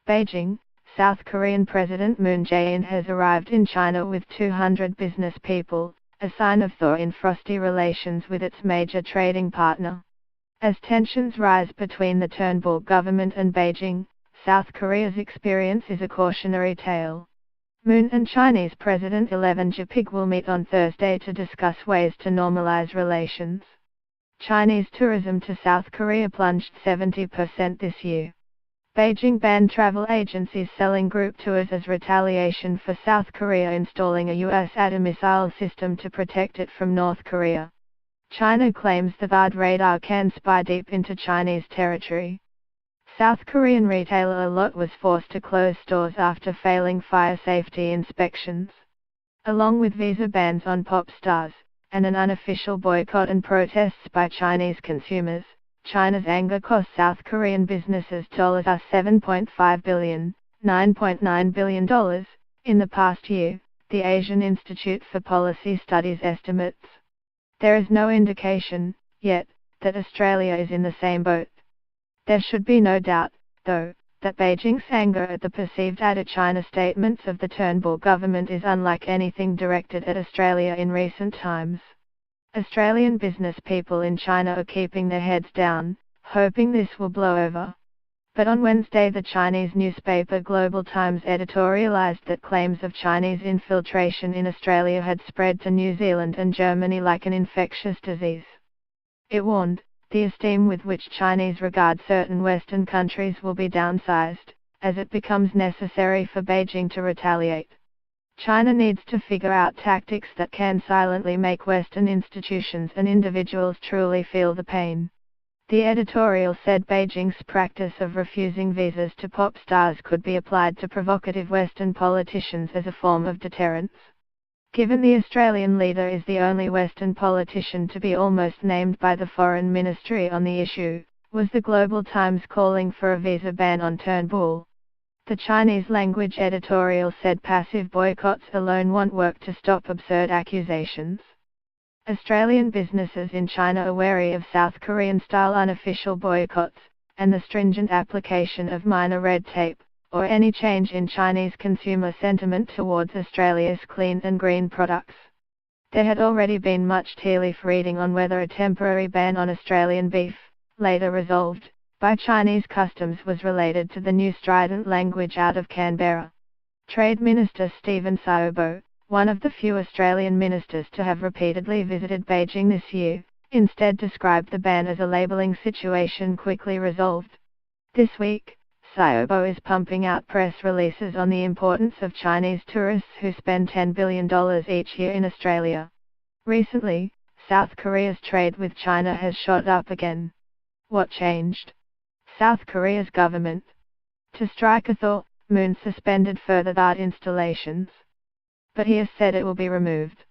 Beijing, South Korean President Moon Jae-in has arrived in China with 200 business people, a sign of thaw in frosty relations with its major trading partner. As tensions rise between the Turnbull government and Beijing, South Korea's experience is a cautionary tale. Moon and Chinese President-elect Xi Jinping will meet on Thursday to discuss ways to normalize relations. Chinese tourism to South Korea plunged 70% this year. Beijing banned travel agencies selling group tours as retaliation for South Korea installing a US ADA missile system to protect it from North Korea. China claims the THAAD radar can spy deep into Chinese territory. South Korean retailer Lotte was forced to close stores after failing fire safety inspections. Along with visa bans on pop stars, and an unofficial boycott and protests by Chinese consumers, China's anger cost South Korean businesses $7.5 billion, $9.9 billion, in the past year, the Asian Institute for Policy Studies estimates. There is no indication, yet, that Australia is in the same boat. There should be no doubt, though, that Beijing's anger at the perceived anti-China statements of the Turnbull government is unlike anything directed at Australia in recent times. Australian business people in China are keeping their heads down, hoping this will blow over. But on Wednesday the Chinese newspaper Global Times editorialized that claims of Chinese infiltration in Australia had spread to New Zealand and Germany like an infectious disease. It warned, the esteem with which Chinese regard certain Western countries will be downsized, as it becomes necessary for Beijing to retaliate. China needs to figure out tactics that can silently make Western institutions and individuals truly feel the pain. The editorial said Beijing's practice of refusing visas to pop stars could be applied to provocative Western politicians as a form of deterrence. Given the Australian leader is the only Western politician to be almost named by the Foreign Ministry on the issue, was the Global Times calling for a visa ban on Turnbull. The Chinese language editorial said passive boycotts alone won't work to stop absurd accusations. Australian businesses in China are wary of South Korean-style unofficial boycotts, and the stringent application of minor red tape, or any change in Chinese consumer sentiment towards Australia's clean and green products. There had already been much tea leaf reading on whether a temporary ban on Australian beef, later resolved by Chinese customs, was related to the new strident language out of Canberra. Trade Minister Stephen Siobo, one of the few Australian ministers to have repeatedly visited Beijing this year, instead described the ban as a labelling situation quickly resolved. This week, Siobo is pumping out press releases on the importance of Chinese tourists who spend $10 billion each year in Australia. Recently, South Korea's trade with China has shot up again. What changed? South Korea's government. To strike a thaw, Moon suspended further THAAD installations. But he has said it will be removed.